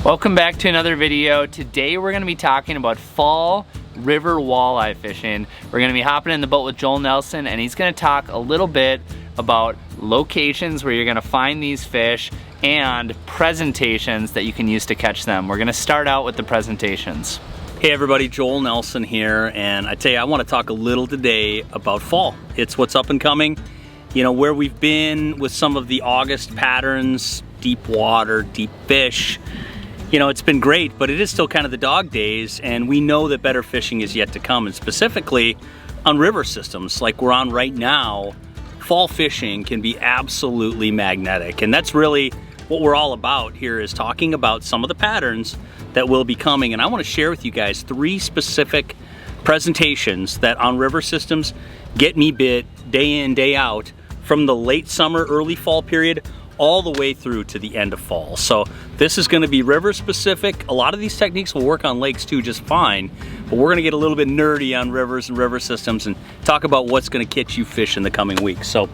Welcome back to another video. Today we're going to be talking about fall river walleye fishing. We're going to be hopping in the boat with Joel Nelson, and he's going to talk a little bit about locations where you're going to find these fish and presentations that you can use to catch them. We're going to start out with the presentations. Hey everybody, Joel Nelson here, and I tell you, I want to talk a little today about fall. It's what's up and coming. You know, where we've been with some of the August patterns, deep water, deep fish. You know, it's been great, but it is still kind of the dog days, and we know that better fishing is yet to come, and specifically on river systems like we're on right now. Fall fishing can be absolutely magnetic, and that's really what we're all about here, is talking about some of the patterns that will be coming. And I want to share with you guys 3 specific presentations that on river systems get me bit day in, day out, from the late summer, early fall period all the way through to the end of fall. So this is going to be river specific. A lot of these techniques will work on lakes too just fine, but we're going to get a little bit nerdy on rivers and river systems and talk about what's going to catch you fish in the coming weeks. So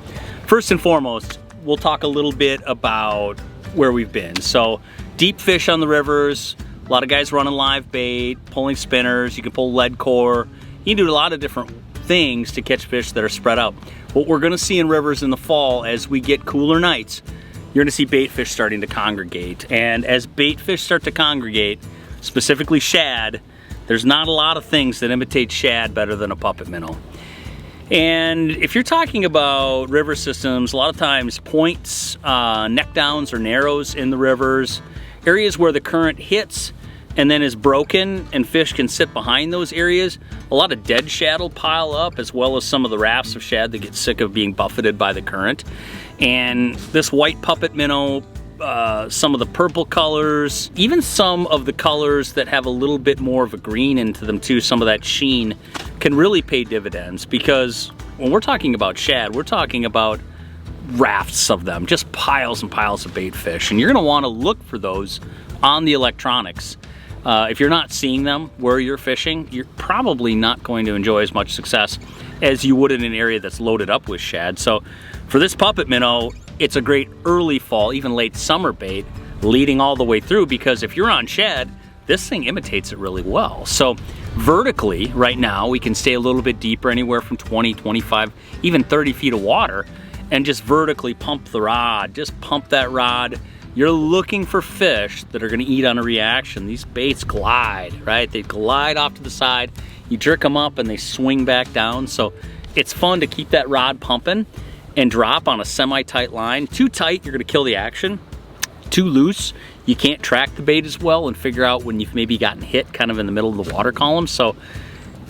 first and foremost, we'll talk a little bit about where we've been. So deep fish on the rivers, a lot of guys running live bait, pulling spinners, you can pull lead core, you can do a lot of different things to catch fish that are spread out. What we're going to see in rivers in the fall, as we get cooler nights, you're going to see bait fish starting to congregate. And as bait fish start to congregate, specifically shad, there's not a lot of things that imitate shad better than a puppet minnow. And if you're talking about river systems, a lot of times points, neck downs or narrows in the rivers, areas where the current hits and then is broken and fish can sit behind those areas, a lot of dead shad will pile up, as well as some of the rafts of shad that get sick of being buffeted by the current. And this white puppet minnow, some of the purple colors, even some of the colors that have a little bit more of a green into them too, some of that sheen, can really pay dividends. Because when we're talking about shad, we're talking about rafts of them, just piles and piles of bait fish. And you're gonna wanna look for those on the electronics. If you're not seeing them where you're fishing, you're probably not going to enjoy as much success as you would in an area that's loaded up with shad. So for this puppet minnow, it's a great early fall, even late summer bait, leading all the way through, because if you're on shad, this thing imitates it really well. So vertically, right now, we can stay a little bit deeper, anywhere from 20, 25, even 30 feet of water, and just vertically pump the rod, just pump that rod. You're looking for fish that are gonna eat on a reaction. These baits glide, right? They glide off to the side. You jerk them up and they swing back down. So it's fun to keep that rod pumping and drop on a semi-tight line. Too tight, you're gonna kill the action. Too loose, you can't track the bait as well and figure out when you've maybe gotten hit kind of in the middle of the water column. So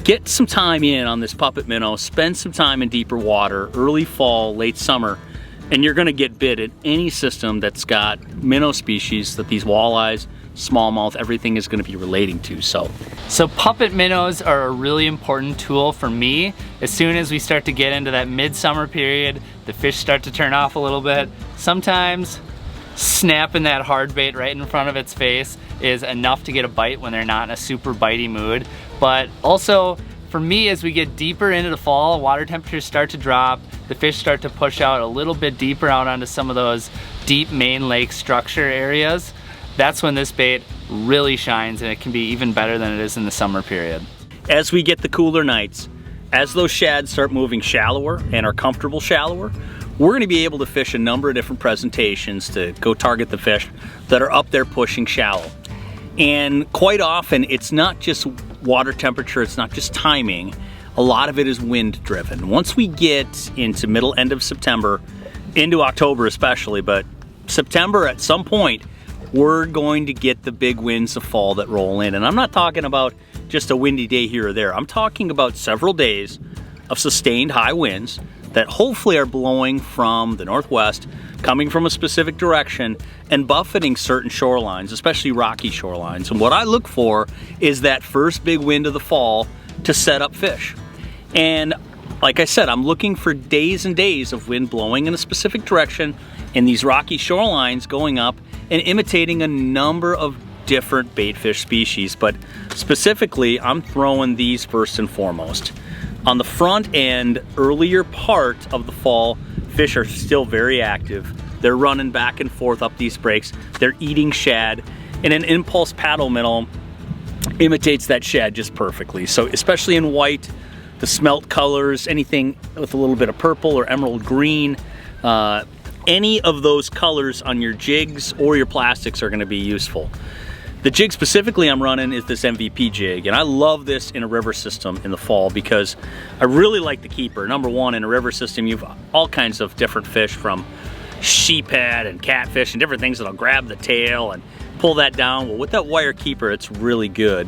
get some time in on this puppet minnow, spend some time in deeper water, early fall, late summer, and you're gonna get bit at any system that's got minnow species that these walleyes, smallmouth, everything is gonna be relating to. So puppet minnows are a really important tool for me. As soon as we start to get into that midsummer period, the fish start to turn off a little bit. Sometimes snapping that hard bait right in front of its face is enough to get a bite when they're not in a super bitey mood. But also, for me, as we get deeper into the fall, water temperatures start to drop, the fish start to push out a little bit deeper out onto some of those deep main lake structure areas. That's when this bait really shines, and it can be even better than it is in the summer period. as we get the cooler nights, as those shads start moving shallower and are comfortable shallower, we're gonna be able to fish a number of different presentations to go target the fish that are up there pushing shallow. And quite often, it's not just water temperature, it's not just timing, a lot of it is wind driven. Once we get into middle, end of September, into October especially, but September at some point, we're going to get the big winds of fall that roll in. And I'm not talking about just a windy day here or there. I'm talking about several days of sustained high winds that hopefully are blowing from the northwest, coming from a specific direction and buffeting certain shorelines, especially rocky shorelines. And what I look for is that first big wind of the fall to set up fish. And like I said, I'm looking for days and days of wind blowing in a specific direction and these rocky shorelines going up and imitating a number of different baitfish species. But specifically, I'm throwing these first and foremost. On the front end, earlier part of the fall, fish are still very active. They're running back and forth up these breaks. They're eating shad. and an impulse paddle minnow imitates that shad just perfectly. So especially in white, the smelt colors, anything with a little bit of purple or emerald green, any of those colors on your jigs or your plastics are going to be useful. The jig specifically I'm running is this MVP jig, and I love this in a river system in the fall because I really like the keeper. Number one, in a river system you have all kinds of different fish, from sheephead and catfish and different things that'll grab the tail and pull that down. Well, with that wire keeper, it's really good.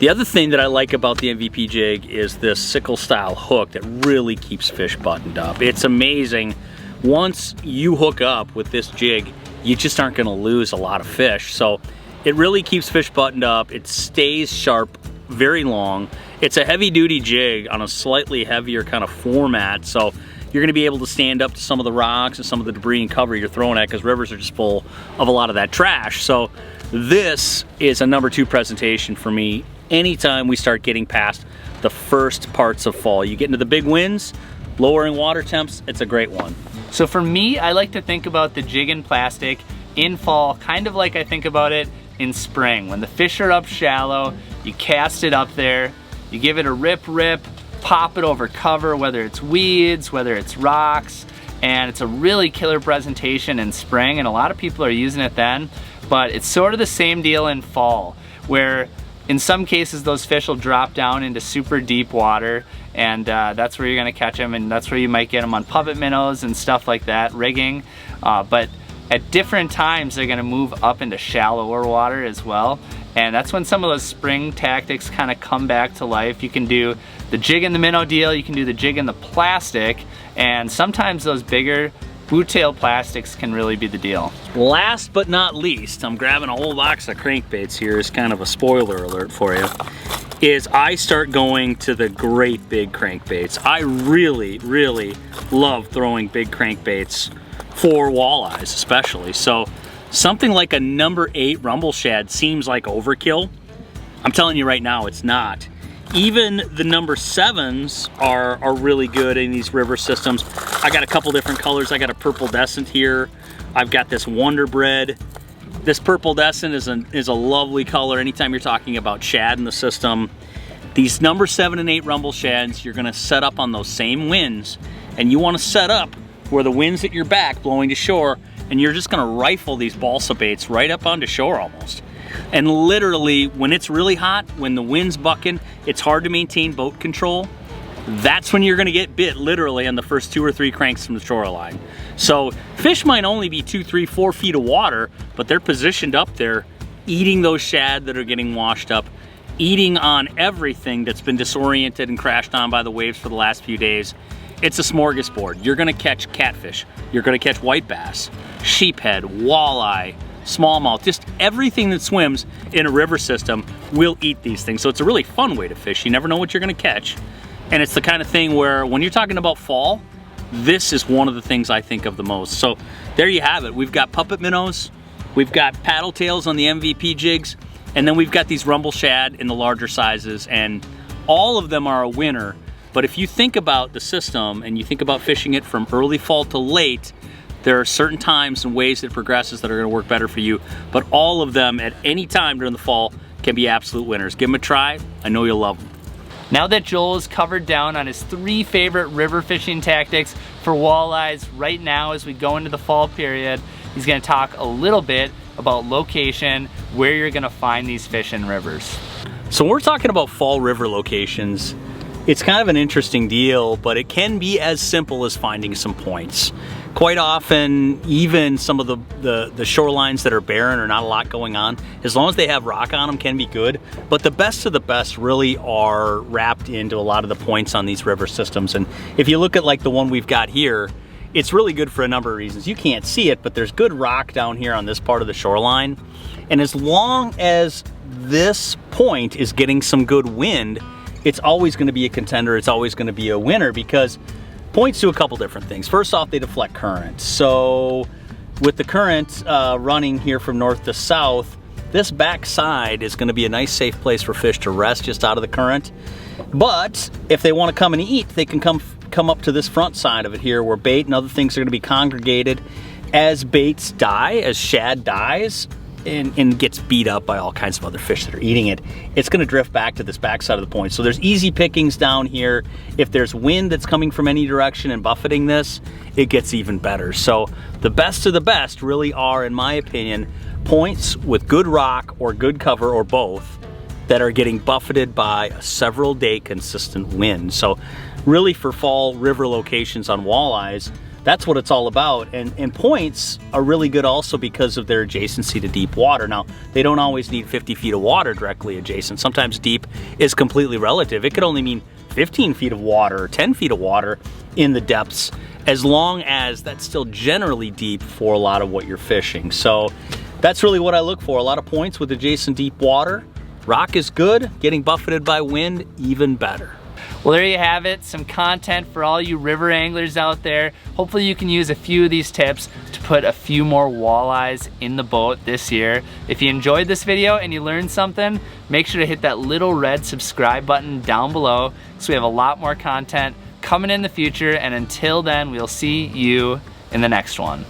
The other thing that I like about the MVP jig is this sickle style hook that really keeps fish buttoned up. It's amazing. Once you hook up with this jig, you just aren't gonna lose a lot of fish. So it really keeps fish buttoned up. It stays sharp very long. It's a heavy duty jig on a slightly heavier kind of format. So you're gonna be able to stand up to some of the rocks and some of the debris and cover you're throwing at, because rivers are just full of a lot of that trash. So this is a number 2 presentation for me anytime we start getting past the first parts of fall. You get into the big winds, lowering water temps, it's a great one. So for me, I like to think about the jig and plastic in fall kind of like I think about it in spring. When the fish are up shallow, you cast it up there, you give it a rip, pop it over cover, whether it's weeds, whether it's rocks, and it's a really killer presentation in spring, and a lot of people are using it then. But it's sort of the same deal in fall, where in some cases those fish will drop down into super deep water, and that's where you're gonna catch them, and that's where you might get them on puppet minnows and stuff like that, rigging. But at different times they're gonna move up into shallower water as well, and that's when some of those spring tactics kind of come back to life. You can do the jig and the minnow deal, you can do the jig and the plastic, and sometimes those bigger boot tail plastics can really be the deal. Last but not least, I'm grabbing a whole box of crankbaits here as kind of a spoiler alert for you, is I start going to the great big crankbaits. I really love throwing big crankbaits for walleyes especially. So something like a number 8 rumble shad seems like overkill. I'm telling you right now, it's not. Even the number 7s are really good in these river systems. I got a couple different colors. I got a purple-descent here. I've got this Wonder Bread. This purple-descent is a lovely color anytime you're talking about shad in the system. These number 7 and 8 rumble shads, you're gonna set up on those same winds, and you wanna set up where the wind's at your back blowing to shore, and you're just gonna rifle these balsa baits right up onto shore almost. And literally, when it's really hot, when the wind's bucking, it's hard to maintain boat control. That's when you're gonna get bit literally on the first 2 or 3 cranks from the shoreline. So fish might only be 2, 3, 4 feet of water, but they're positioned up there, eating those shad that are getting washed up, eating on everything that's been disoriented and crashed on by the waves for the last few days. It's a smorgasbord. You're gonna catch catfish, you're gonna catch white bass, sheephead, walleye, smallmouth, just everything that swims in a river system will eat these things. So it's a really fun way to fish. You never know what you're gonna catch. And it's the kind of thing where when you're talking about fall, this is one of the things I think of the most. So there you have it. We've got puppet minnows, we've got paddle tails on the MVP jigs, and then we've got these rumble shad in the larger sizes, and all of them are a winner. But if you think about the system and you think about fishing it from early fall to late, there are certain times and ways it progresses that are gonna work better for you, but all of them at any time during the fall can be absolute winners. Give them a try, I know you'll love them. Now that Joel has covered down on his 3 favorite river fishing tactics for walleyes right now as we go into the fall period, he's gonna talk a little bit about location, where you're gonna find these fish in rivers. So when we're talking about fall river locations, it's kind of an interesting deal, but it can be as simple as finding some points. Quite often, even some of the shorelines that are barren or not a lot going on, as long as they have rock on them, can be good. But the best of the best really are wrapped into a lot of the points on these river systems. And if you look at like the one we've got here, it's really good for a number of reasons. You can't see it, but there's good rock down here on this part of the shoreline. And as long as this point is getting some good wind, it's always gonna be a contender, it's always gonna be a winner, because points do a couple different things. First off, they deflect current. So with the current running here from north to south, this back side is gonna be a nice safe place for fish to rest just out of the current. But if they wanna come and eat, they can come up to this front side of it here, where bait and other things are gonna be congregated. As baits die, as shad dies, and gets beat up by all kinds of other fish that are eating it, it's gonna drift back to this backside of the point. So there's easy pickings down here. If there's wind that's coming from any direction and buffeting this, it gets even better. So the best of the best really are, in my opinion, points with good rock or good cover or both that are getting buffeted by a several day consistent wind. So really for fall river locations on walleyes, that's what it's all about. And points are really good also because of their adjacency to deep water. Now, they don't always need 50 feet of water directly adjacent. Sometimes deep is completely relative. It could only mean 15 feet of water or 10 feet of water in the depths, as long as that's still generally deep for a lot of what you're fishing. So that's really what I look for. A lot of points with adjacent deep water. Rock is good, getting buffeted by wind, even better. Well, there you have it, some content for all you river anglers out there. Hopefully you can use a few of these tips to put a few more walleyes in the boat this year. If you enjoyed this video and you learned something, make sure to hit that little red subscribe button down below, so we have a lot more content coming in the future. And until then, we'll see you in the next one.